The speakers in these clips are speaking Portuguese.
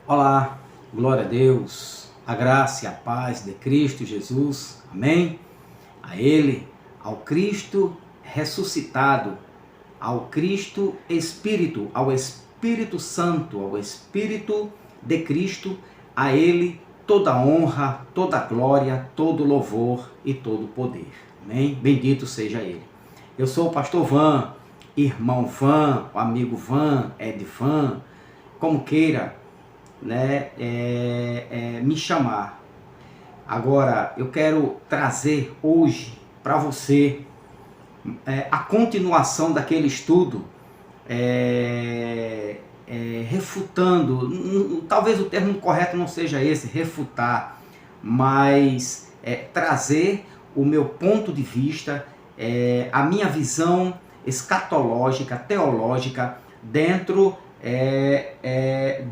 Olá, glória a Deus, a graça e a paz de Cristo Jesus, amém? A Ele, ao Cristo ressuscitado, ao Cristo Espírito, ao Espírito Santo, ao Espírito de Cristo, a Ele toda honra, toda glória, todo louvor e todo poder, amém? Bendito seja Ele. Eu sou o pastor Van, irmão Van, o amigo Van, Ed Van, como queira, né, me chamar. Agora, eu quero trazer hoje para você a continuação daquele estudo, refutando, talvez o termo correto não seja esse, refutar, mas trazer o meu ponto de vista, a minha visão escatológica, teológica, dentro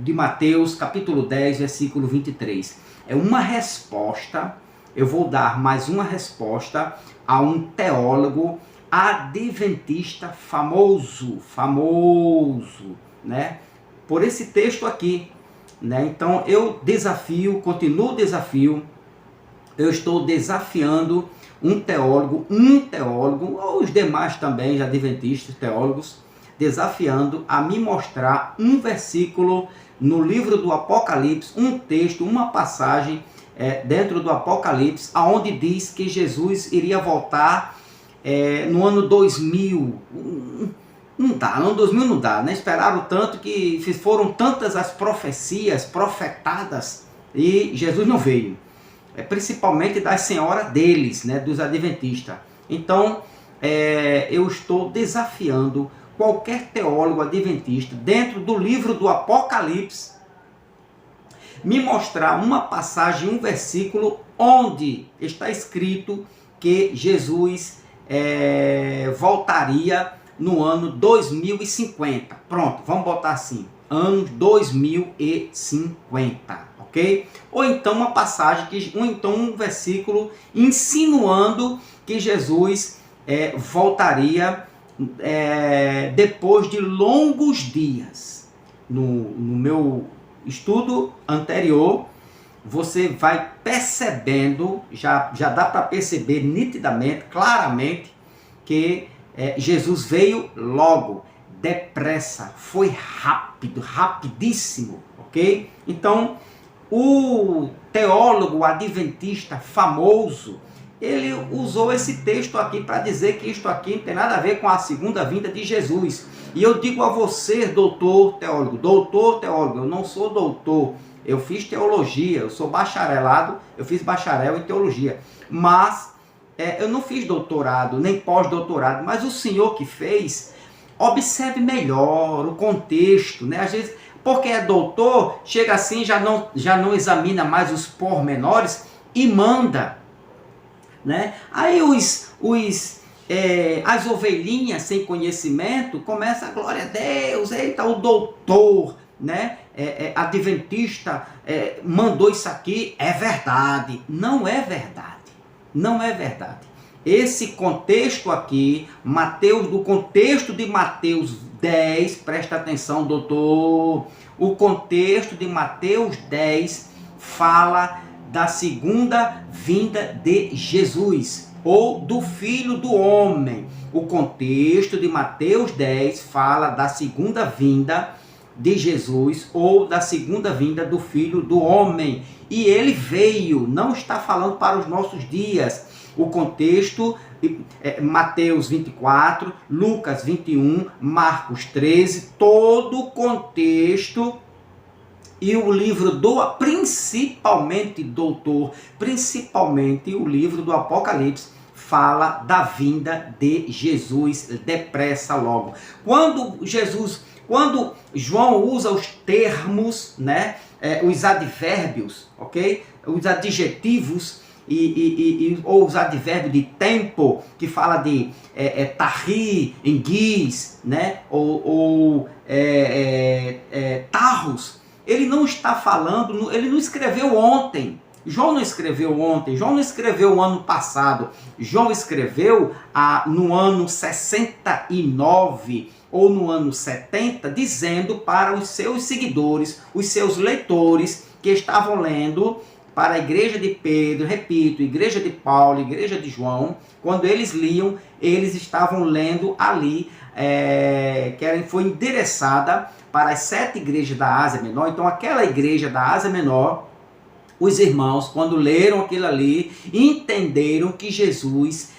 de Mateus capítulo 10, versículo 23. É uma resposta, eu vou dar mais uma resposta a um teólogo adventista famoso, né? Por esse texto aqui, né? Então eu continuo o desafio, eu estou desafiando um teólogo, ou os demais também, adventistas, teólogos, desafiando a me mostrar um versículo no livro do Apocalipse, um texto, uma passagem dentro do Apocalipse, onde diz que Jesus iria voltar no ano 2000. Não dá, no ano 2000 não dá, né? Esperaram tanto que foram tantas as profecias profetadas e Jesus não veio. Principalmente da senhora deles, né, dos adventistas. Então, eu estou desafiando qualquer teólogo adventista, dentro do livro do Apocalipse, me mostrar uma passagem, um versículo, onde está escrito que Jesus voltaria no ano 2050. Pronto, vamos botar assim, ano 2050, ok? Ou então uma passagem, ou então um versículo insinuando que Jesus voltaria depois de longos dias. No meu estudo anterior, você vai percebendo, já dá para perceber nitidamente, claramente, que Jesus veio logo, depressa, foi rápido, rapidíssimo, ok? Então, o teólogo adventista famoso, ele usou esse texto aqui para dizer que isto aqui não tem nada a ver com a segunda vinda de Jesus. E eu digo a você, doutor teólogo, eu não sou doutor, eu fiz teologia, eu sou bacharelado, eu fiz bacharel em teologia, mas eu não fiz doutorado, nem pós-doutorado, mas o senhor que fez, observe melhor o contexto, né? Às vezes, porque é doutor, chega assim, já não examina mais os pormenores e manda, né? Aí as ovelhinhas sem conhecimento começam a glória a Deus, eita, o doutor, né? Adventista mandou isso aqui, é verdade. Não é verdade. Não é verdade. Esse contexto aqui, do contexto de Mateus 10, presta atenção, doutor. O contexto de Mateus 10 fala da segunda vinda de Jesus, ou do Filho do Homem. O contexto de Mateus 10 fala da segunda vinda de Jesus, ou da segunda vinda do Filho do Homem. E ele veio, não está falando para os nossos dias. O contexto, Mateus 24, Lucas 21, Marcos 13, todo o contexto. E o livro principalmente o livro do Apocalipse fala da vinda de Jesus depressa logo. Quando João usa os termos, né, os advérbios, ok? Os adjetivos ou os advérbios de tempo, que fala de tarri, enguis, né, ou tarros, ele não está falando, ele não escreveu ontem, João não escreveu ontem, João não escreveu o ano passado, João escreveu no ano 69 ou no ano 70, dizendo para os seus seguidores, os seus leitores que estavam lendo para a igreja de Pedro, repito, igreja de Paulo, igreja de João, quando eles liam, eles estavam lendo ali, foi endereçada para as 7 igrejas da Ásia Menor. Então aquela igreja da Ásia Menor, os irmãos, quando leram aquilo ali, entenderam que Jesus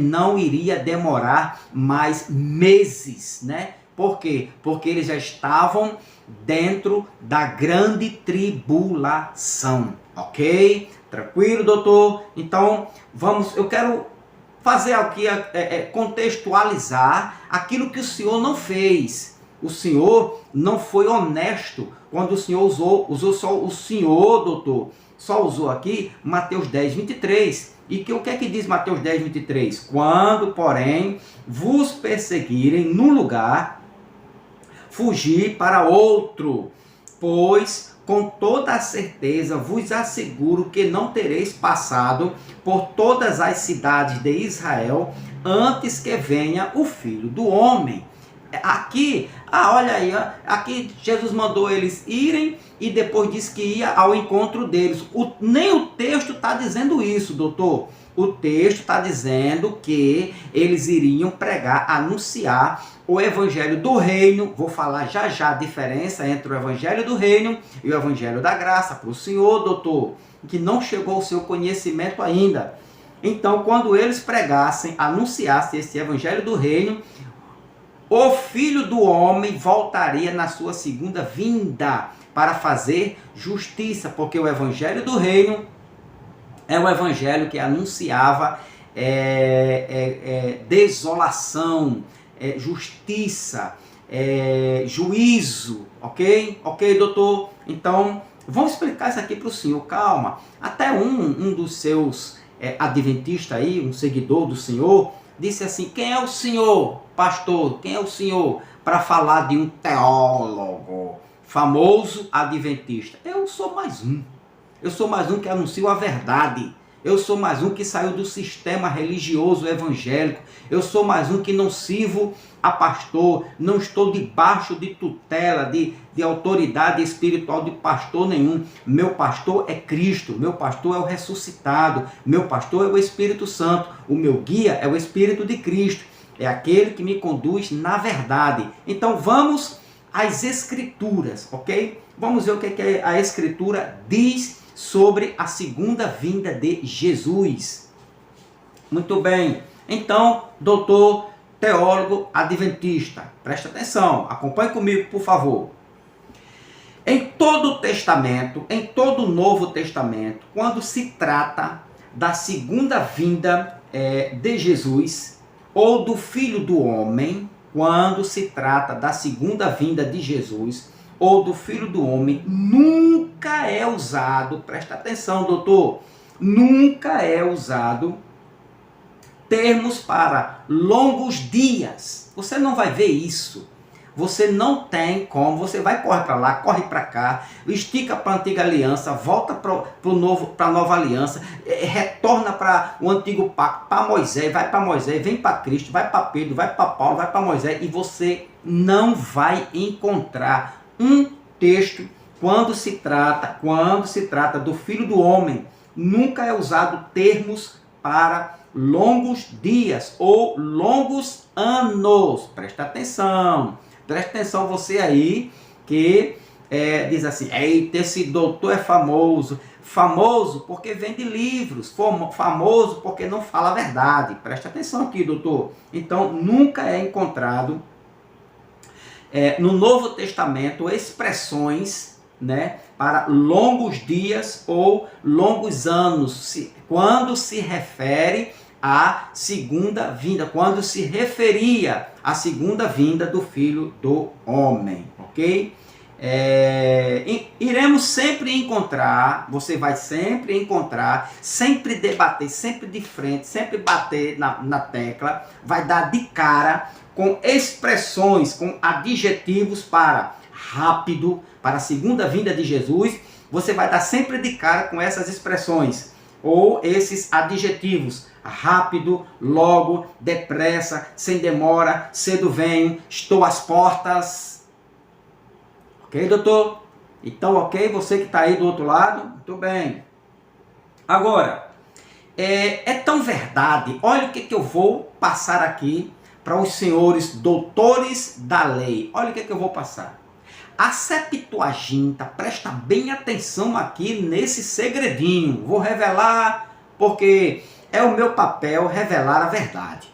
não iria demorar mais meses, né? Por quê? Porque eles já estavam dentro da grande tribulação, ok? Tranquilo, doutor? Então, eu quero fazer aqui, contextualizar aquilo que o Senhor não fez. O Senhor não foi honesto quando o Senhor usou só o Senhor, doutor, só usou aqui Mateus 10, 23. E o que é que diz Mateus 10, 23? Quando, porém, vos perseguirem num lugar, fugir para outro, pois com toda a certeza vos asseguro que não tereis passado por todas as cidades de Israel antes que venha o Filho do Homem. Aqui, olha aí, aqui Jesus mandou eles irem e depois disse que ia ao encontro deles. Nem o texto está dizendo isso, doutor. O texto está dizendo que eles iriam pregar, anunciar o evangelho do reino. Vou falar já já a diferença entre o evangelho do reino e o evangelho da graça para o senhor, doutor, que não chegou ao seu conhecimento ainda. Então, quando eles pregassem, anunciassem esse evangelho do reino, o Filho do Homem voltaria na sua segunda vinda para fazer justiça, porque o evangelho do reino é o evangelho que anunciava desolação, justiça, juízo, ok? Ok, doutor? Então, vamos explicar isso aqui para o senhor, calma. Até um dos seus adventistas aí, um seguidor do senhor, disse assim: quem é o senhor, pastor? Quem é o senhor para falar de um teólogo famoso adventista? Eu sou mais um. Eu sou mais um que anuncio a verdade. Eu sou mais um que saiu do sistema religioso evangélico. Eu sou mais um que não sirvo a pastor. Não estou debaixo de tutela, de autoridade espiritual de pastor nenhum. Meu pastor é Cristo. Meu pastor é o ressuscitado. Meu pastor é o Espírito Santo. O meu guia é o Espírito de Cristo. É aquele que me conduz na verdade. Então vamos às Escrituras, ok? Vamos ver o que a Escritura diz sobre a segunda vinda de Jesus. Muito bem. Então, doutor, teólogo adventista, presta atenção, acompanhe comigo, por favor. Em todo o Testamento, em todo o Novo Testamento, quando se trata da segunda vinda de Jesus ou do Filho do Homem, quando se trata da segunda vinda de Jesus ou do Filho do Homem, nunca é usado, presta atenção, doutor, nunca é usado termos para longos dias. Você não vai ver isso. Você não tem como, você vai correr para lá, corre para cá, estica para a antiga aliança, volta para a nova aliança, retorna para o antigo pacto, para Moisés, vai para Moisés, vem para Cristo, vai para Pedro, vai para Paulo, vai para Moisés, e você não vai encontrar um texto quando se trata do Filho do Homem. Nunca é usado termos para longos dias ou longos anos. Presta atenção você aí que diz assim: eita, esse doutor é famoso. Famoso porque vende livros, famoso porque não fala a verdade. Presta atenção aqui, doutor. Então, nunca é encontrado no Novo Testamento expressões, né, para longos dias ou longos anos, quando se refere à segunda vinda, quando se referia à segunda vinda do Filho do Homem, ok? Iremos sempre encontrar, você vai sempre encontrar, sempre debater, sempre de frente, sempre bater na tecla, vai dar de cara com expressões, com adjetivos para rápido, para a segunda vinda de Jesus, você vai dar sempre de cara com essas expressões ou esses adjetivos: rápido, logo, depressa, sem demora, cedo venho, estou às portas. Ok, doutor? Então, ok, você que está aí do outro lado, muito bem. Agora, é tão verdade, olha o que eu vou passar aqui para os senhores doutores da lei. Olha o que eu vou passar. A Septuaginta, presta bem atenção aqui nesse segredinho. Vou revelar porque é o meu papel revelar a verdade.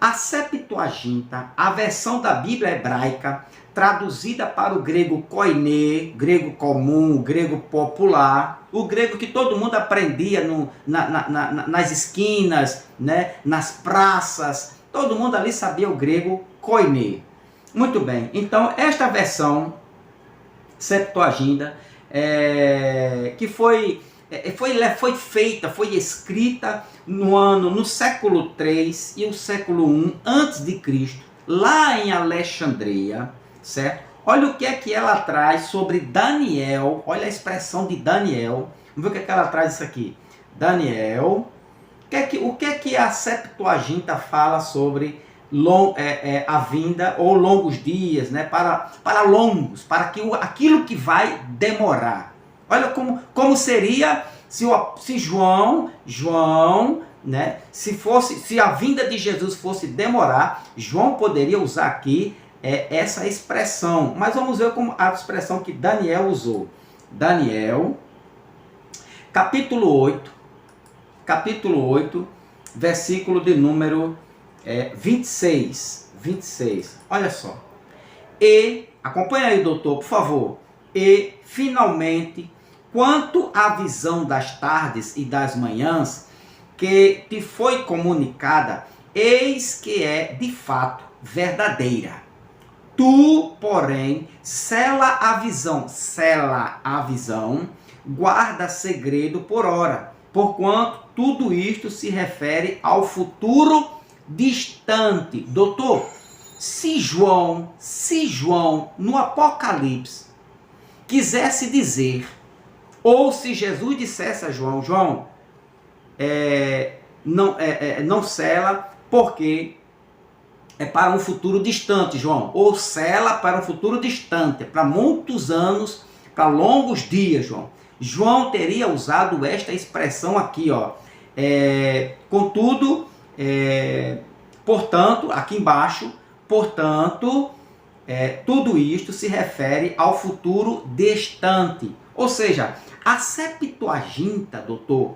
A Septuaginta, a versão da Bíblia hebraica, traduzida para o grego koiné, grego comum, grego popular, o grego que todo mundo aprendia nas esquinas, né, nas praças, todo mundo ali sabia o grego koiné. Muito bem, então esta versão Septuaginta, que foi feita, foi escrita no século 3 e o século 1 antes de Cristo, lá em Alexandria, certo? Olha o que é que ela traz sobre Daniel, olha a expressão de Daniel, vamos ver o que é que ela traz isso aqui. Daniel, o que é que a Septuaginta fala sobre a vinda ou longos dias, né? para longos, para aquilo que vai demorar. Olha como seria se João, né? Se a vinda de Jesus fosse demorar, João poderia usar aqui essa expressão. Mas vamos ver como a expressão que Daniel usou. Daniel, capítulo 8, versículo de número 26. Olha só. E, acompanha aí, doutor, por favor. E, finalmente, quanto à visão das tardes e das manhãs que te foi comunicada, eis que é de fato verdadeira. Tu, porém, sela a visão, guarda segredo por ora, porquanto tudo isto se refere ao futuro distante. Doutor, se João, no Apocalipse, quisesse dizer, ou se Jesus dissesse a João, não sela, porque é para um futuro distante, João. Ou sela para um futuro distante, para muitos anos, para longos dias, João. João teria usado esta expressão aqui, ó. Contudo, portanto, aqui embaixo, portanto, tudo isto se refere ao futuro distante. Ou seja, a Septuaginta, doutor,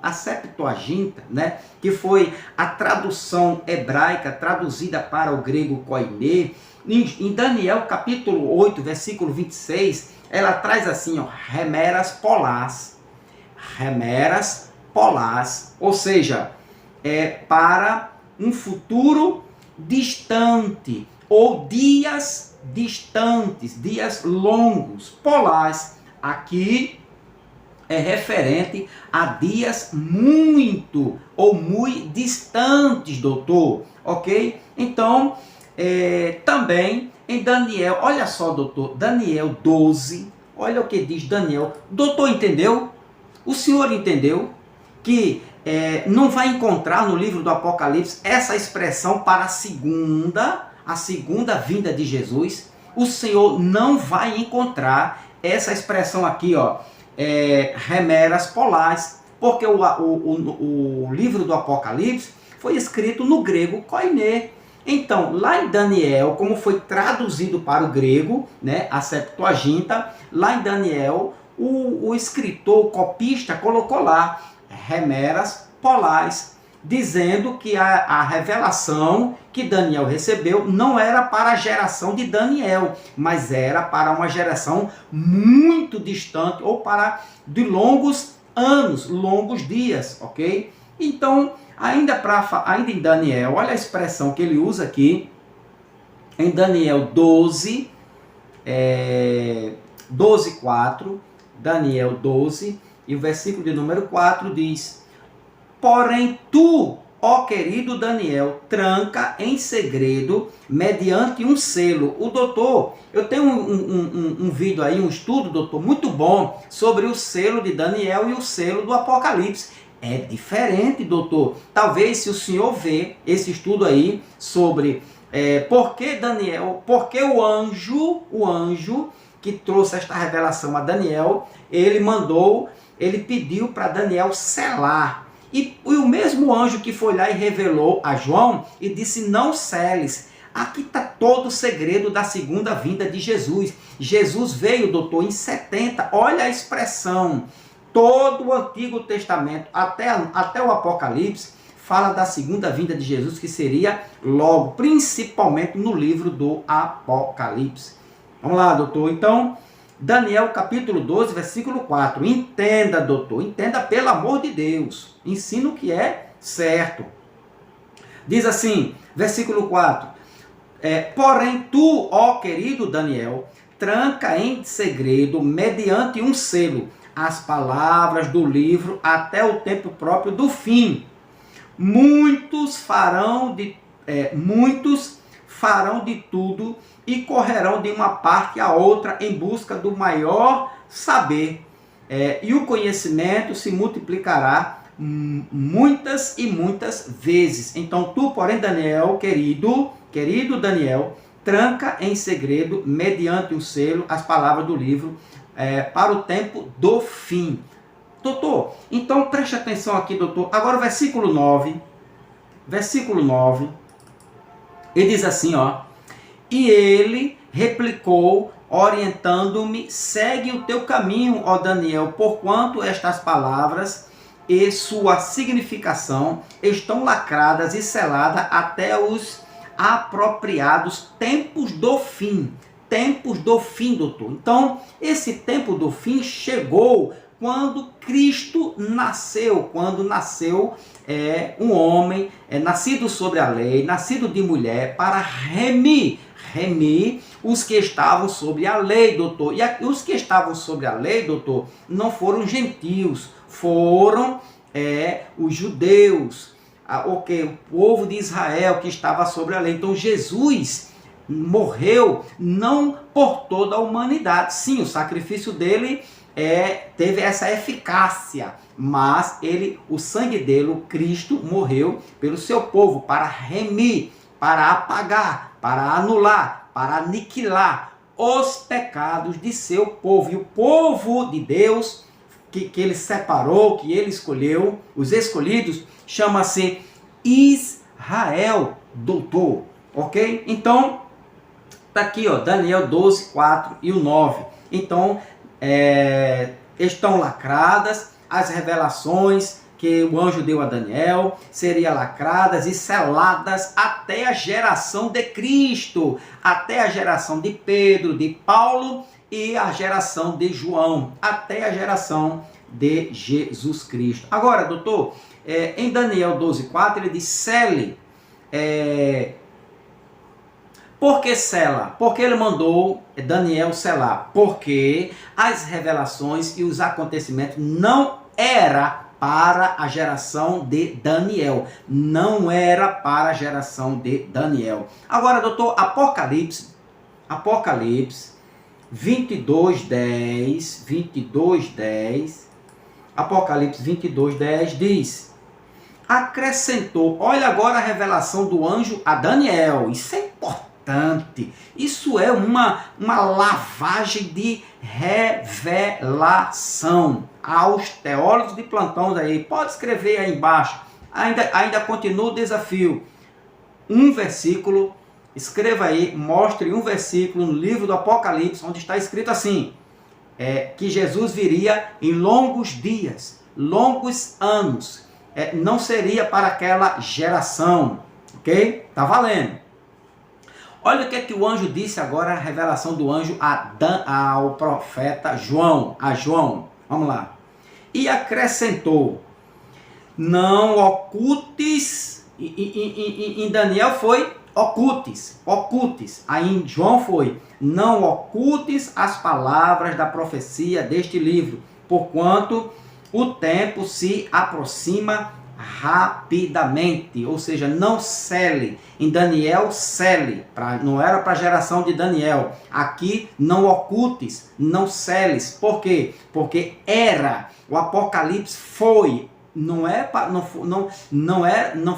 né, que foi a tradução hebraica traduzida para o grego koiné, em Daniel capítulo 8, versículo 26, ela traz assim, ó, remeras polás, ou seja, para um futuro distante, ou dias distantes, dias longos. Polás aqui é referente a dias muito distantes, doutor, ok? Então, também em Daniel, olha só, doutor, Daniel 12, olha o que diz Daniel. Doutor, entendeu? O senhor entendeu que não vai encontrar no livro do Apocalipse essa expressão para a segunda vinda de Jesus? O senhor não vai encontrar essa expressão aqui, ó, remeras polás, porque o livro do Apocalipse foi escrito no grego koiné. Então, lá em Daniel, como foi traduzido para o grego, né, a Septuaginta, lá em Daniel, o escritor, o copista, colocou lá remeras polás, dizendo que a revelação que Daniel recebeu não era para a geração de Daniel, mas era para uma geração muito distante, ou para de longos anos, longos dias, ok? Então, ainda em Daniel, olha a expressão que ele usa aqui, em Daniel 12, 4, Daniel 12, e o versículo de número 4 diz: porém tu, ó querido Daniel, tranca em segredo mediante um selo. O doutor, eu tenho um vídeo aí, um estudo, doutor, muito bom sobre o selo de Daniel e o selo do Apocalipse. É diferente, doutor. Talvez se o senhor vê esse estudo aí sobre por que Daniel, por que o anjo que trouxe esta revelação a Daniel, ele pediu para Daniel selar. E o mesmo anjo que foi lá e revelou a João e disse: não seles. Aqui está todo o segredo da segunda vinda de Jesus. Jesus veio, doutor, em 70. Olha a expressão. Todo o Antigo Testamento, até o Apocalipse, fala da segunda vinda de Jesus, que seria logo, principalmente no livro do Apocalipse. Vamos lá, doutor. Então, Daniel capítulo 12, versículo 4. Entenda, doutor, entenda pelo amor de Deus. Ensina o que é certo. Diz assim, versículo 4. Porém, tu, ó querido Daniel, tranca em segredo, mediante um selo, as palavras do livro até o tempo próprio do fim. Muitos farão de tudo e correrão de uma parte a outra em busca do maior saber. E o conhecimento se multiplicará muitas e muitas vezes. Então tu, porém, Daniel, querido Daniel, tranca em segredo, mediante um selo, as palavras do livro para o tempo do fim. Doutor, então preste atenção aqui, doutor. Agora o versículo 9. Versículo 9. Ele diz assim, ó. E ele replicou, orientando-me: segue o teu caminho, ó Daniel, porquanto estas palavras e sua significação estão lacradas e seladas até os apropriados tempos do fim. Tempos do fim, doutor. Então, esse tempo do fim chegou quando Cristo nasceu, um homem nascido sobre a lei, nascido de mulher, para remir os que estavam sobre a lei, doutor. E os que estavam sobre a lei, doutor, não foram gentios, foram os judeus, o povo de Israel que estava sobre a lei. Então Jesus morreu não por toda a humanidade. Sim, o sacrifício dele teve essa eficácia, mas o sangue dele, o Cristo, morreu pelo seu povo para remir, para apagar, para anular, para aniquilar os pecados de seu povo. E o povo de Deus que ele separou, que ele escolheu, os escolhidos, chama-se Israel, doutor. Ok? Então, está aqui, ó, Daniel 12, 4 e o 9. Então, estão lacradas as revelações que o anjo deu a Daniel, seriam lacradas e seladas até a geração de Cristo, até a geração de Pedro, de Paulo e a geração de João, até a geração de Jesus Cristo. Agora, doutor, em Daniel 12, 4, ele diz: sele. Por que sela? Porque ele mandou Daniel selar. Porque as revelações e os acontecimentos não era para a geração de Daniel. Não era para a geração de Daniel. Agora, doutor, Apocalipse 22:10. Apocalipse 22:10 diz: acrescentou. Olha agora a revelação do anjo a Daniel. Isso é importante. Isso é uma lavagem de revelação. Aos teólogos de plantão aí, pode escrever aí embaixo. Ainda continua o desafio. Um versículo, escreva aí, mostre um versículo no livro do Apocalipse, onde está escrito assim: que Jesus viria em longos dias, longos anos. Não seria para aquela geração. Ok? Tá valendo. Olha o que o anjo disse agora, a revelação do anjo ao profeta João. A João. Vamos lá. E acrescentou: não ocultes. Em Daniel foi ocultes. Aí em João foi: não ocultes as palavras da profecia deste livro, porquanto o tempo se aproxima rapidamente, ou seja, não cele. Em Daniel, cele, não era para a geração de Daniel. Aqui, não ocultes, não celes. Por quê? Porque era, o Apocalipse foi, não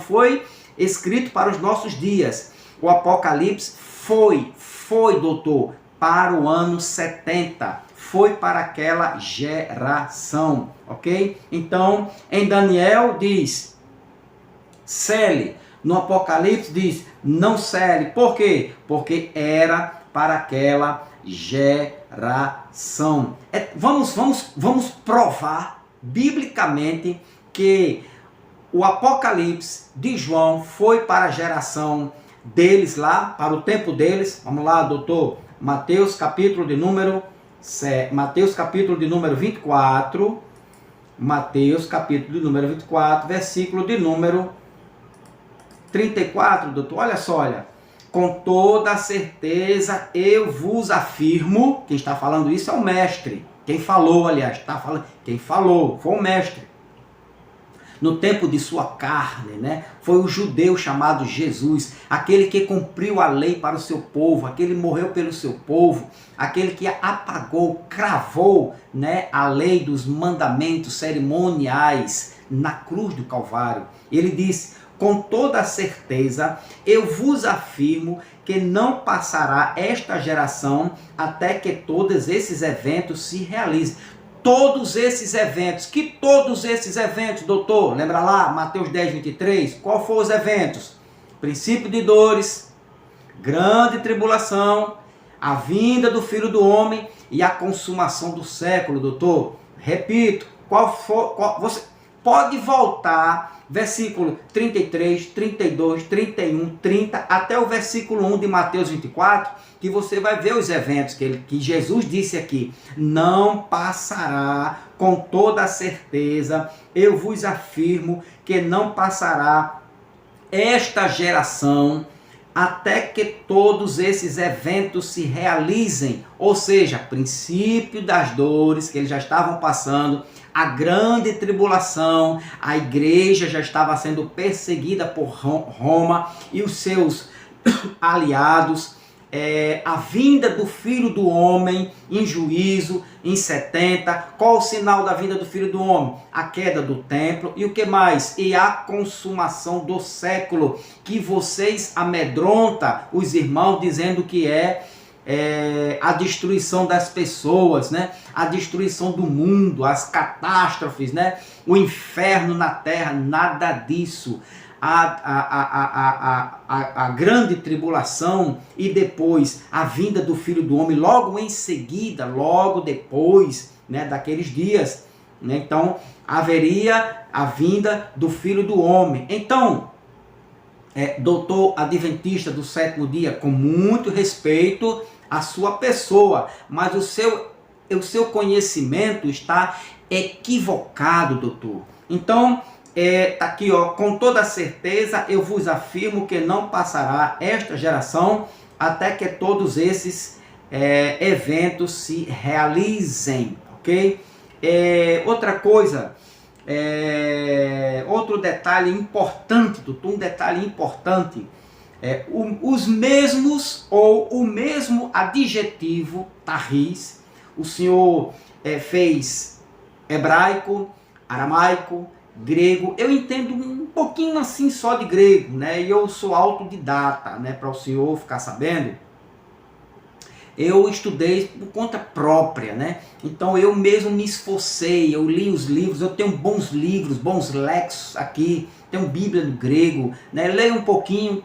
foi escrito para os nossos dias. O Apocalipse foi, doutor, para o ano 70. Foi para aquela geração, ok? Então, em Daniel diz, cele. No Apocalipse diz, não cele. Por quê? Porque era para aquela geração. Vamos provar biblicamente que o Apocalipse de João foi para a geração deles lá, para o tempo deles. Vamos lá, doutor. Mateus capítulo de número 24. Mateus capítulo de número 24, versículo de número 34, doutor. Olha só, olha. Com toda certeza eu vos afirmo, quem está falando isso é o mestre. Quem falou, aliás, quem falou foi o mestre. No tempo de sua carne, né? Foi o judeu chamado Jesus, aquele que cumpriu a lei para o seu povo, aquele que morreu pelo seu povo, aquele que apagou, cravou, né, a lei dos mandamentos cerimoniais na cruz do Calvário. Ele disse, com toda certeza, eu vos afirmo que não passará esta geração até que todos esses eventos se realizem. Todos esses eventos, doutor? Lembra lá, Mateus 10, 23? Qual foram os eventos? Princípio de dores, grande tribulação, a vinda do Filho do Homem e a consumação do século, doutor. Repito, você pode voltar, versículo 33, 32, 31, 30, até o versículo 1 de Mateus 24, que você vai ver os eventos que Jesus disse aqui. Não passará, com toda certeza, eu vos afirmo que não passará esta geração até que todos esses eventos se realizem. Ou seja, princípio das dores que eles já estavam passando, a grande tribulação, a igreja já estava sendo perseguida por Roma e os seus aliados, a vinda do Filho do Homem em juízo, em 70. Qual o sinal da vinda do Filho do Homem? A queda do templo. E o que mais? E a consumação do século, que vocês amedrontam os irmãos dizendo que é a destruição das pessoas, né? A destruição do mundo, as catástrofes, né? O inferno na terra, nada disso. A grande tribulação e depois a vinda do Filho do Homem, logo em seguida, logo depois, né, daqueles dias, né? Então haveria a vinda do Filho do Homem. Então, doutor adventista do sétimo dia, com muito respeito à sua pessoa, mas o seu conhecimento está equivocado, doutor. Então, tá aqui, ó, com toda certeza eu vos afirmo que não passará esta geração até que todos esses eventos se realizem, ok? Outra coisa, outro detalhe importante, doutor, um detalhe importante, os mesmos ou o mesmo adjetivo tarris, o senhor fez hebraico, aramaico, grego. Eu entendo um pouquinho assim só de grego, né? E eu sou autodidata, né? Para o senhor ficar sabendo. Eu estudei por conta própria, né? Então eu mesmo me esforcei, eu li os livros, eu tenho bons livros, bons lexos aqui, tenho Bíblia no grego, né? Leio um pouquinho,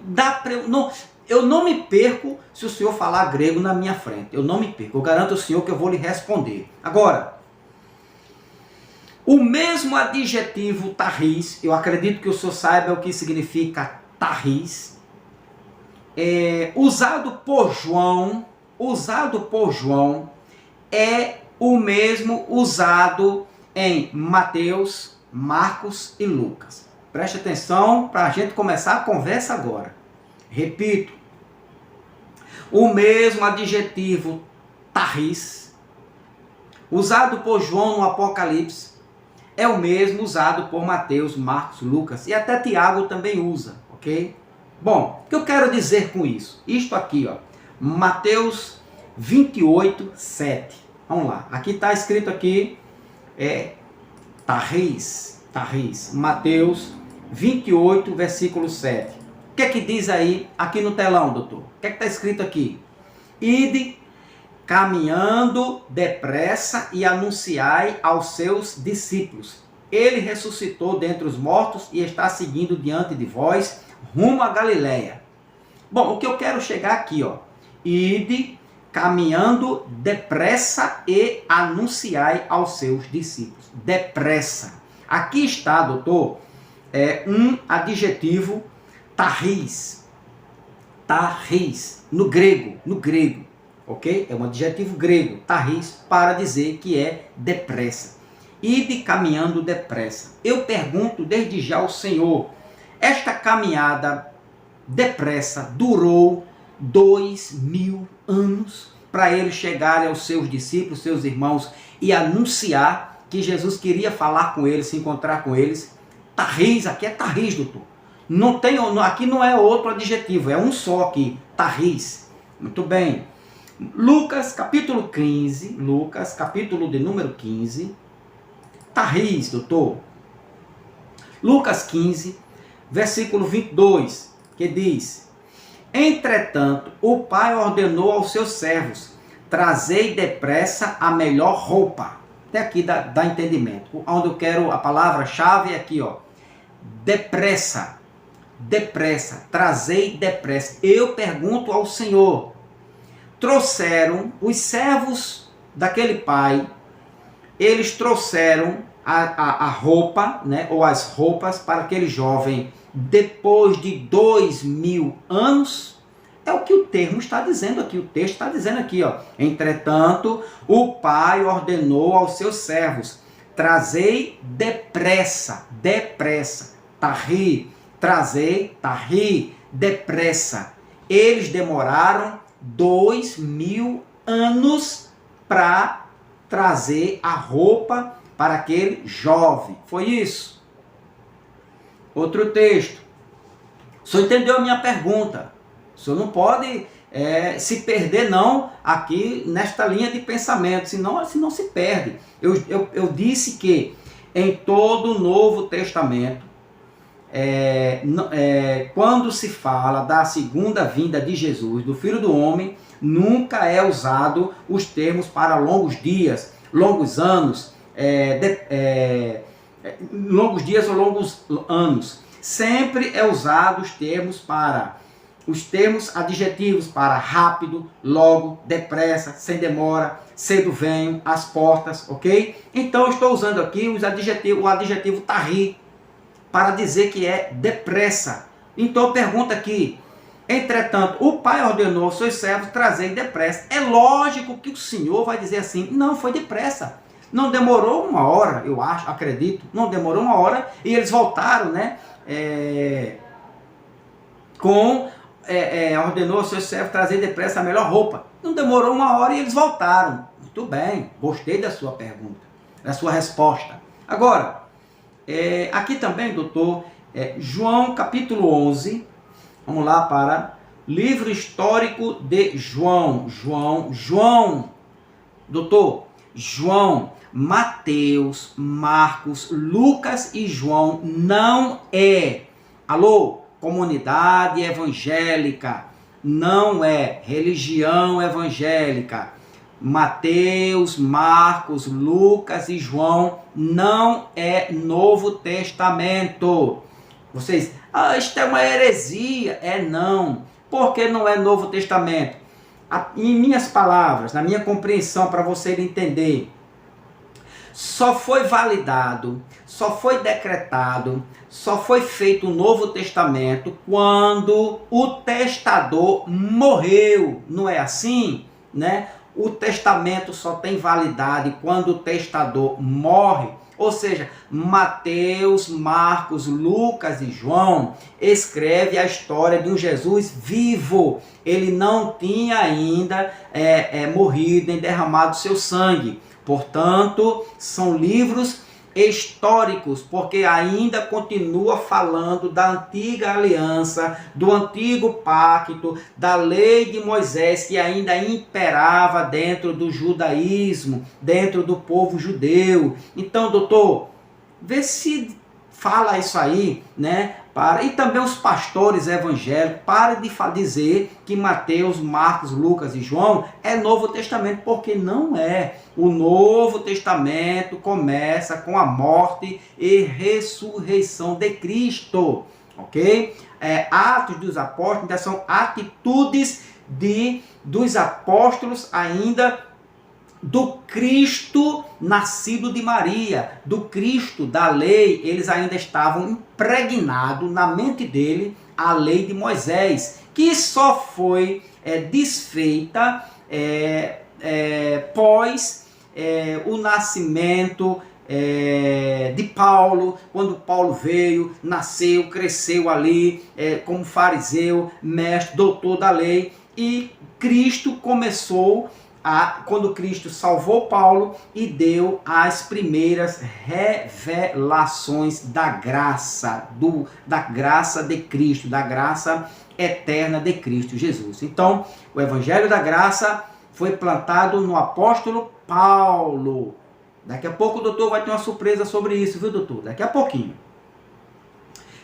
eu não me perco se o senhor falar grego na minha frente, eu não me perco, eu garanto ao senhor que eu vou lhe responder. Agora, o mesmo adjetivo tarris, eu acredito que o senhor saiba o que significa tarris, usado por João, é o mesmo usado em Mateus, Marcos e Lucas. Preste atenção para a gente começar a conversa agora. Repito, o mesmo adjetivo tarris, usado por João no Apocalipse, é o mesmo usado por Mateus, Marcos, Lucas e até Tiago também usa, ok? Bom, o que eu quero dizer com isso? Isto aqui, ó, Mateus 28, 7. Vamos lá, aqui está escrito aqui, Tarris, Mateus 28, versículo 7. O que é que diz aí, aqui no telão, doutor? O que é que está escrito aqui? Ide caminhando depressa e anunciai aos seus discípulos. Ele ressuscitou dentre os mortos e está seguindo diante de vós, rumo a Galiléia. Bom, o que eu quero chegar aqui, ó. Ide caminhando depressa e anunciai aos seus discípulos. Depressa. Aqui está, doutor, um adjetivo, tarris. Tarris, no grego, ok? É um adjetivo grego, tarris, para dizer que é depressa. Ide caminhando depressa. Eu pergunto desde já ao Senhor, esta caminhada depressa durou 2000 anos para eles chegarem aos seus discípulos, seus irmãos, e anunciar que Jesus queria falar com eles, se encontrar com eles. Tarris, aqui é tarris, doutor. Não tem, aqui não é outro adjetivo, é um só aqui, tarris. Muito bem. Lucas, capítulo 15, Lucas, capítulo de número 15, tarris, doutor. Lucas 15, versículo 22, que diz: entretanto, o pai ordenou aos seus servos, trazei depressa a melhor roupa. Até aqui dá entendimento. Onde eu quero a palavra-chave é aqui, ó. Depressa, depressa, trazei depressa. Eu pergunto ao Senhor, trouxeram os servos daquele pai, eles trouxeram a roupa, né, ou as roupas para aquele jovem depois de 2000 anos. É o que o termo está dizendo aqui, o texto está dizendo aqui, ó. Entretanto, o pai ordenou aos seus servos, trazei depressa, trazei, depressa. Eles demoraram 2000 anos para trazer a roupa para aquele jovem. Foi isso. Outro texto. O senhor entendeu a minha pergunta? O senhor não pode se perder não aqui nesta linha de pensamento, senão se perde. Eu disse que em todo o Novo Testamento, quando se fala da segunda vinda de Jesus, do Filho do Homem, nunca é usado os termos para longos dias, longos anos, longos dias ou longos anos. Sempre é usado os termos adjetivos para rápido, logo, depressa, sem demora, cedo venho, às portas, ok? Então eu estou usando aqui o adjetivo tarri para dizer que é depressa. Então pergunta aqui, entretanto, o pai ordenou aos seus servos trazer depressa. É lógico que o Senhor vai dizer assim, não, foi depressa. Não demorou uma hora, eu acho, acredito, não demorou uma hora e eles voltaram, né? Ordenou aos seus servos trazer depressa a melhor roupa. Não demorou uma hora e eles voltaram. Muito bem, gostei da sua pergunta, da sua resposta. Agora, aqui também, doutor, João capítulo 11, vamos lá para livro histórico de João, doutor, João, Mateus, Marcos, Lucas e João não alô, comunidade evangélica, não é religião evangélica. Mateus, Marcos, Lucas e João não é Novo Testamento. Vocês, isto é uma heresia. Não. Por que não é Novo Testamento? Em minhas palavras, na minha compreensão, para você entender, só foi validado, só foi decretado, só foi feito o Novo Testamento quando o testador morreu. Não é assim, né? O testamento só tem validade quando o testador morre. Ou seja, Mateus, Marcos, Lucas e João escreve a história de um Jesus vivo. Ele não tinha ainda morrido nem derramado seu sangue. Portanto, são livros históricos, porque ainda continua falando da antiga aliança, do antigo pacto, da lei de Moisés, que ainda imperava dentro do judaísmo, dentro do povo judeu. Então, doutor, vê se fala isso aí, né? E também os pastores evangélicos, parem de dizer que Mateus, Marcos, Lucas e João é Novo Testamento, porque não é. O Novo Testamento começa com a morte e ressurreição de Cristo, ok? Atos dos Apóstolos ainda são atitudes dos apóstolos ainda do Cristo nascido de Maria, do Cristo da lei. Eles ainda estavam impregnados na mente dele a lei de Moisés, que só foi desfeita pós o nascimento de Paulo, quando Paulo veio, nasceu, cresceu ali como fariseu, mestre, doutor da lei, e Cristo começou quando Cristo salvou Paulo e deu as primeiras revelações da graça, da graça de Cristo, da graça eterna de Cristo Jesus. Então, o Evangelho da Graça foi plantado no apóstolo Paulo. Daqui a pouco o doutor vai ter uma surpresa sobre isso, viu, doutor? Daqui a pouquinho.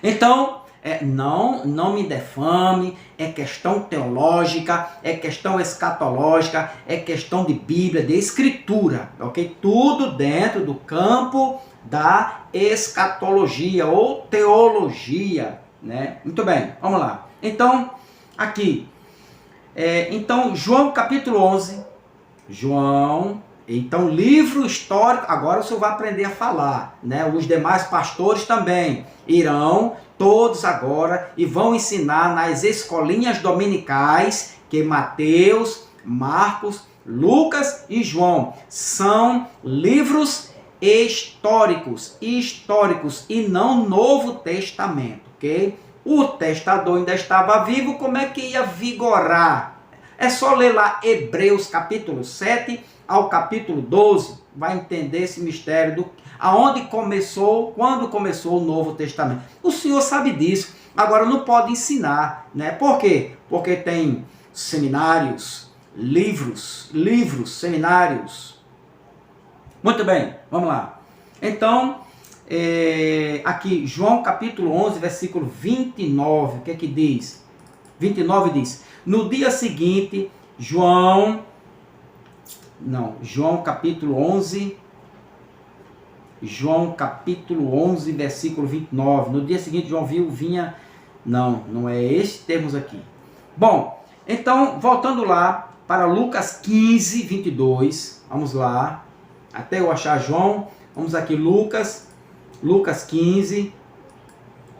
Então, não me defame, é questão teológica, é questão escatológica, é questão de Bíblia, de Escritura, ok? Tudo dentro do campo da escatologia ou teologia, né? Muito bem, vamos lá. Então, aqui, então, João capítulo 11, então, livro histórico, agora o senhor vai aprender a falar, né? Os demais pastores também irão todos agora e vão ensinar nas escolinhas dominicais que Mateus, Marcos, Lucas e João são livros históricos e não Novo Testamento, ok? O testador ainda estava vivo, como é que ia vigorar? É só ler lá Hebreus capítulo 7 ao capítulo 12, vai entender esse mistério aonde começou, quando começou o Novo Testamento. O senhor sabe disso, agora não pode ensinar, né? Por quê? Porque tem seminários, livros, seminários. Muito bem, vamos lá. Então, aqui, João capítulo 11, versículo 29, o que é que diz? 29 diz, no dia seguinte, João capítulo 11, versículo 29. No dia seguinte, João vinha... Não é esse termos aqui. Bom, então, voltando lá para Lucas 15, 22. Vamos lá. Até eu achar João. Vamos aqui, Lucas 15,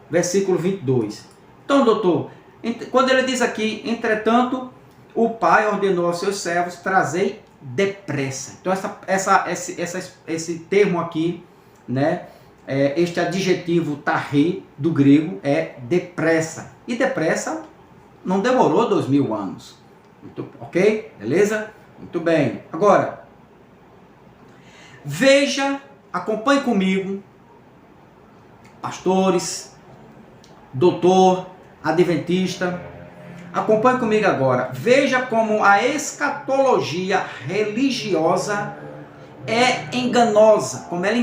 versículo 22. Então, doutor, quando ele diz aqui, entretanto, o Pai ordenou aos seus servos trazer depressa. Então esse termo aqui, né, este adjetivo tarri do grego é depressa. E depressa não demorou 2000 anos. Ok? Beleza? Muito bem. Agora, veja, acompanhe comigo, pastores, doutor, adventista, acompanhe comigo agora. Veja como a escatologia religiosa é enganosa, como ela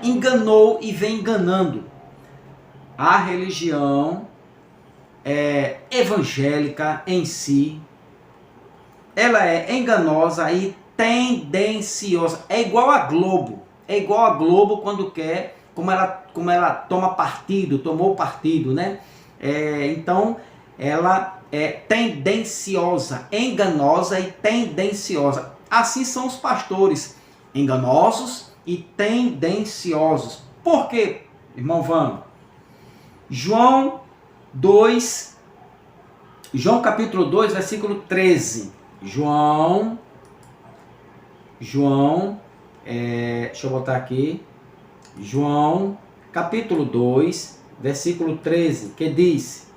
enganou e vem enganando. A religião evangélica em si, ela é enganosa e tendenciosa. É igual a Globo. Quando quer, como ela tomou partido, né? Então, ela é tendenciosa, enganosa e tendenciosa. Assim são os pastores, enganosos e tendenciosos. Por quê, irmão Vano? João capítulo 2, versículo 13. João, deixa eu botar aqui. João capítulo 2, versículo 13, que diz: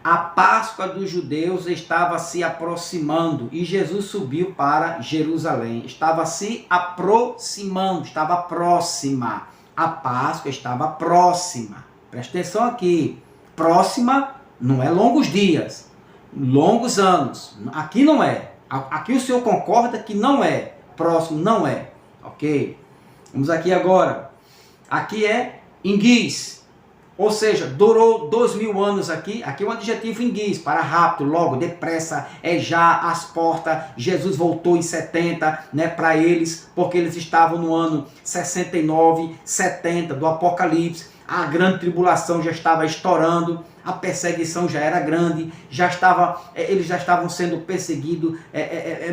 a Páscoa dos judeus estava se aproximando e Jesus subiu para Jerusalém. Estava se aproximando, estava próxima a Páscoa estava próxima. Presta atenção aqui. Próxima não é longos dias, longos anos. Aqui não é. Aqui o senhor concorda que não é. Próximo não é. Ok? Vamos aqui agora. Aqui é inguis. Ou seja, durou 2000 anos aqui. Aqui é um adjetivo inguis, para rápido, logo, depressa, é já, às portas. Jesus voltou em 70, né, para eles, porque eles estavam no ano 69, 70 do Apocalipse. A grande tribulação já estava estourando, a perseguição já era grande, eles já estavam sendo perseguidos,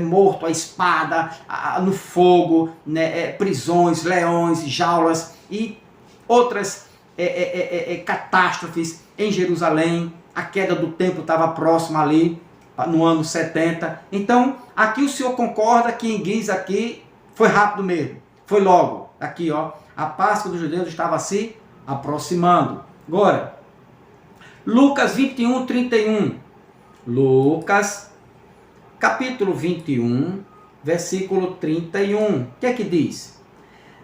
morto à espada, no fogo, né, prisões, leões, jaulas e outras catástrofes em Jerusalém. A queda do templo estava próxima ali, no ano 70. Então, aqui o senhor concorda que em Guiz aqui foi rápido mesmo, foi logo. Aqui, ó, a Páscoa dos judeus estava se aproximando. Agora, Lucas 21, 31. Lucas, capítulo 21, versículo 31. O que é que diz?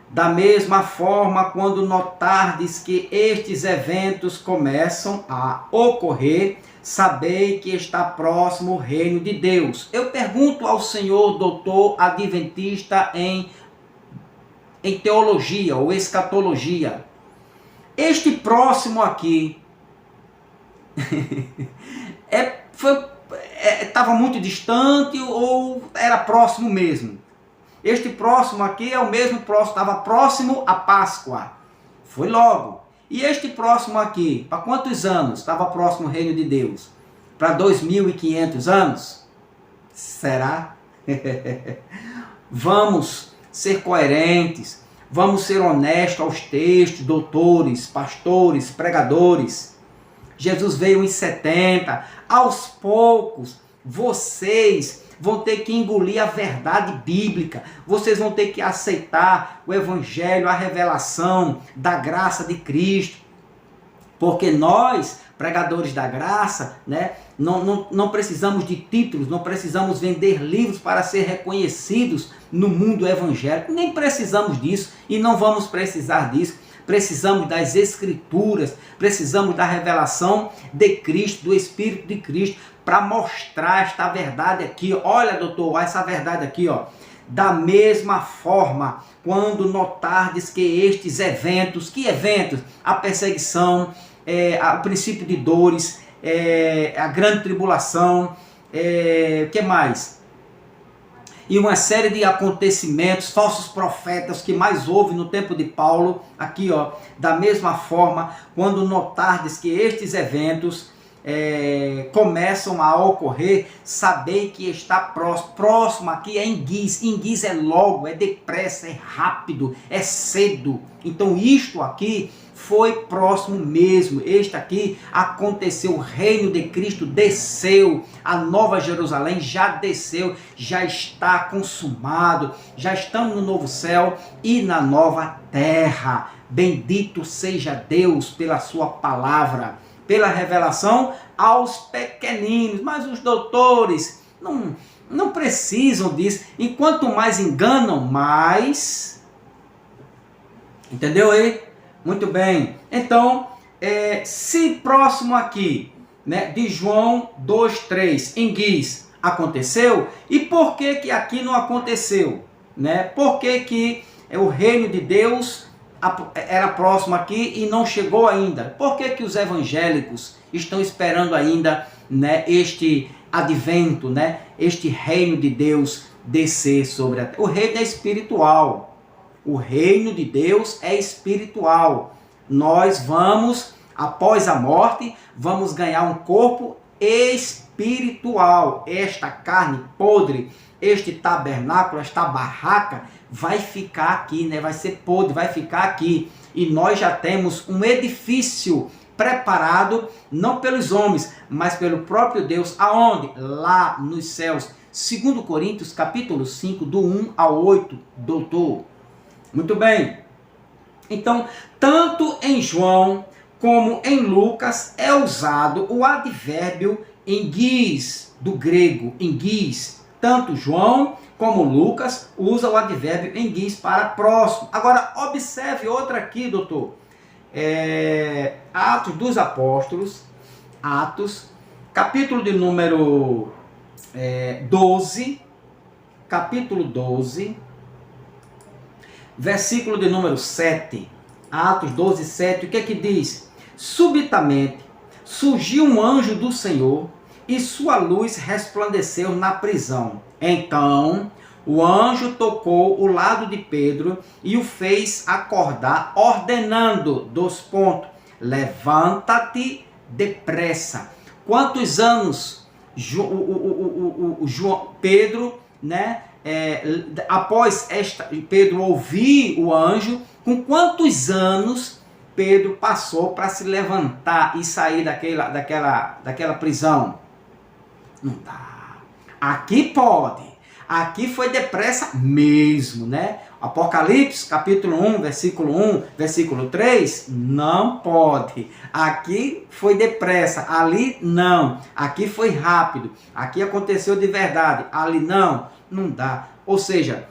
Da mesma forma, quando notardes que estes eventos começam a ocorrer, sabei que está próximo o reino de Deus. Eu pergunto ao senhor doutor adventista em teologia ou escatologia, este próximo aqui estava muito distante ou era próximo mesmo? Este próximo aqui é o mesmo próximo, estava próximo à Páscoa. Foi logo. E este próximo aqui, para quantos anos estava próximo ao reino de Deus? Para 2500 anos? Será? Vamos ser coerentes, vamos ser honestos aos textos, doutores, pastores, pregadores. Jesus veio em 70, aos poucos, vocês vão ter que engolir a verdade bíblica, vocês vão ter que aceitar o evangelho, a revelação da graça de Cristo, porque nós, pregadores da graça, né, não precisamos de títulos, não precisamos vender livros para ser reconhecidos no mundo evangélico, nem precisamos disso e não vamos precisar disso. Precisamos das Escrituras, precisamos da revelação de Cristo, do Espírito de Cristo, para mostrar esta verdade aqui. Olha, doutor, essa verdade aqui, ó. Da mesma forma, quando notardes que estes eventos, que eventos? A perseguição, o princípio de dores, a grande tribulação, o que mais? E uma série de acontecimentos, falsos profetas que mais houve no tempo de Paulo, aqui ó, da mesma forma, quando notardes que estes eventos começam a ocorrer, sabei que está próximo aqui é inguis é logo, é depressa, é rápido, é cedo. Então isto aqui foi próximo mesmo. Este aqui aconteceu, o reino de Cristo desceu, a nova Jerusalém já desceu, já está consumado, já estamos no novo céu e na nova terra. Bendito seja Deus pela sua palavra, pela revelação aos pequeninos. Mas os doutores não precisam disso, e quanto mais enganam, mais... Entendeu aí? Muito bem. Então, se próximo aqui, né, de João 2,3, em Guiz, aconteceu, e por que que aqui não aconteceu? Né? Por que que o reino de Deus era próximo aqui e não chegou ainda? Por que que os evangélicos estão esperando ainda, né, este advento, né, este reino de Deus descer sobre a terra? O reino é espiritual. O reino de Deus é espiritual. Nós vamos, após a morte, vamos ganhar um corpo espiritual. Esta carne podre, este tabernáculo, esta barraca, vai ficar aqui, né? Vai ser podre, vai ficar aqui. E nós já temos um edifício preparado, não pelos homens, mas pelo próprio Deus. Aonde? Lá nos céus. 2 Coríntios, capítulo 5, do 1 ao 8, doutor. Muito bem. Então, tanto em João como em Lucas é usado o advérbio enguis, do grego, enguis, Tanto João como Lucas usam o advérbio em guis para próximo. Agora, observe outra aqui, doutor. Atos dos Apóstolos, Atos, capítulo de número 12, capítulo 12, versículo de número 7. Atos 12, 7, o que é que diz? Subitamente surgiu um anjo do Senhor e sua luz resplandeceu na prisão. Então o anjo tocou o lado de Pedro e o fez acordar, ordenando, levanta-te depressa. Quantos anos Pedro, né? Após Pedro ouvir o anjo, com quantos anos Pedro passou para se levantar e sair daquela prisão? Não dá. Aqui pode. Aqui foi depressa mesmo, né? Apocalipse, capítulo 1, versículo 1, versículo 3, não pode. Aqui foi depressa, ali não. Aqui foi rápido, aqui aconteceu de verdade, ali não. Não dá. Ou seja,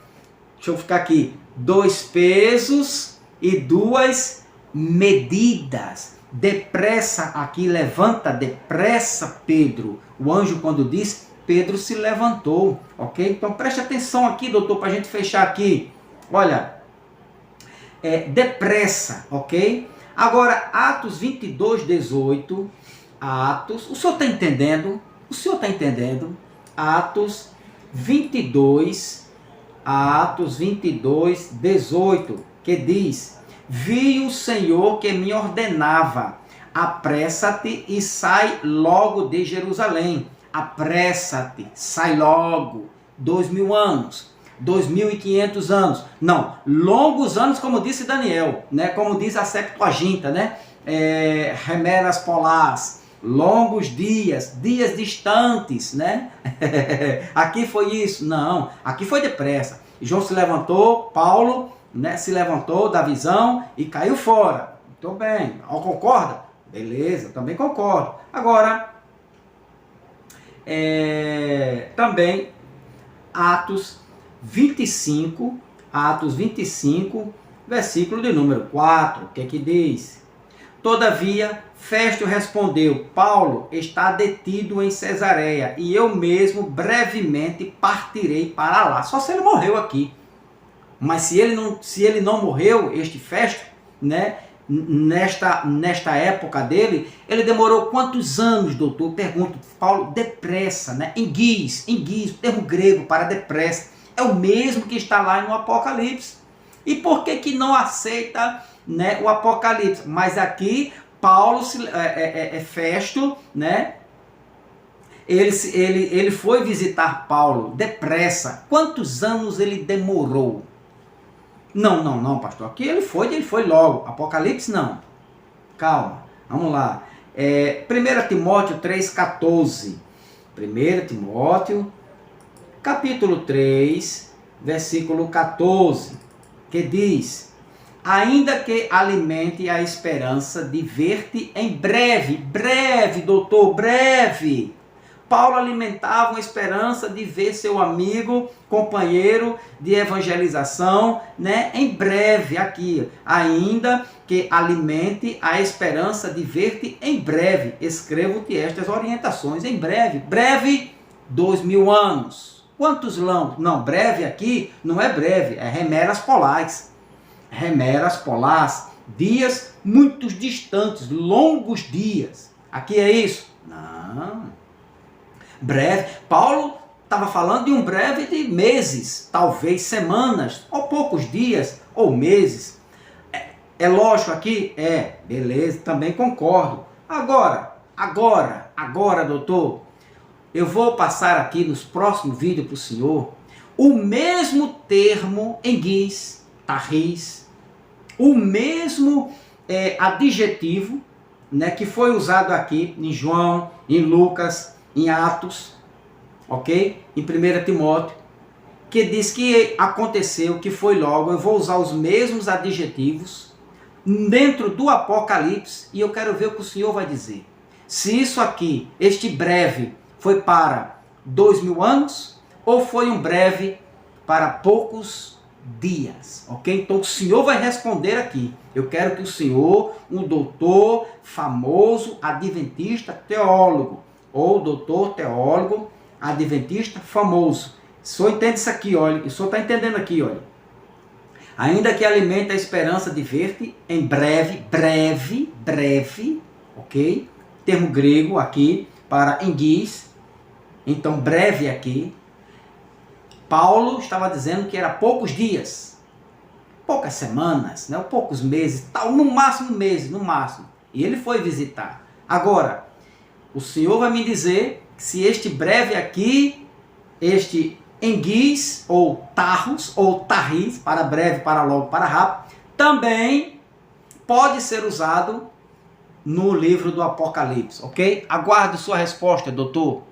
deixa eu ficar aqui, 2 pesos e 2 medidas. Depressa aqui, levanta depressa, Pedro. O anjo, quando diz, Pedro se levantou, ok? Então preste atenção aqui, doutor, para a gente fechar aqui. Olha, depressa, ok? Agora, Atos 22, 18, Atos, o senhor está entendendo? O senhor está entendendo? Atos 22, 18, que diz: vi o Senhor que me ordenava, apressa-te e sai logo de Jerusalém. Apressa-te, sai logo. 2000 anos, 2500 anos, não, longos anos, como disse Daniel, né? Como diz a Septuaginta, né? Remeras polás, longos dias, dias distantes, né? Aqui foi isso? Não, aqui foi depressa. João se levantou, Paulo, né, se levantou da visão e caiu fora. Muito bem, concorda? Beleza, também concordo. Agora, também Atos 25, versículo de número 4, o que é que diz? Todavia, Festo respondeu: Paulo está detido em Cesareia e eu mesmo brevemente partirei para lá. Só se ele morreu aqui. Mas se ele não morreu, este Festo, né? Nesta época dele, ele demorou quantos anos, doutor? Pergunto, Paulo, depressa, né? Em guis, o termo grego para depressa, é o mesmo que está lá no Apocalipse. E por que não aceita, né, o Apocalipse? Mas aqui, Paulo, Festo, né? Ele foi visitar Paulo depressa. Quantos anos ele demorou? Não, pastor. Aqui ele foi logo. Apocalipse não. Calma, vamos lá. 1 Timóteo 3,14. 1 Timóteo, capítulo 3, versículo 14, que diz: ainda que alimente a esperança de ver-te em breve. Breve, doutor, breve. Paulo alimentava uma esperança de ver seu amigo, companheiro de evangelização, né, em breve aqui. Ainda que alimente a esperança de ver-te em breve. Escrevo-te estas orientações em breve. Breve, 2000 anos. Quantos longos? Não, breve aqui não é breve, é remeras polares. Remeras polares, dias muito distantes, longos dias. Aqui é isso? Não. Breve. Paulo estava falando de um breve de meses, talvez semanas, ou poucos dias, ou meses. É lógico aqui? Beleza, também concordo. Agora, doutor, eu vou passar aqui nos próximos vídeos para o senhor o mesmo termo em guis, tarris, o mesmo adjetivo, né, que foi usado aqui em João, em Lucas, em Atos, ok? Em 1 Timóteo, que diz que aconteceu, que foi logo. Eu vou usar os mesmos adjetivos dentro do Apocalipse e eu quero ver o que o senhor vai dizer. Se isso aqui, este breve, foi para 2000 anos, ou foi um breve para poucos dias? Ok? Então o senhor vai responder aqui. Eu quero que o senhor, um doutor famoso, adventista, teólogo, ou doutor teólogo, adventista famoso. O senhor entende isso aqui, olha. O senhor está entendendo aqui, olha. Ainda que alimente a esperança de ver-te em breve, ok? Termo grego aqui para enguis. Então, breve aqui. Paulo estava dizendo que era poucos dias, poucas semanas, né? Poucos meses, tal, no máximo meses, no máximo. E ele foi visitar. Agora, o Senhor vai me dizer se este breve aqui, este enguis, ou tarros, ou tarris, para breve, para logo, para rápido, também pode ser usado no livro do Apocalipse, ok? Aguardo sua resposta, doutor.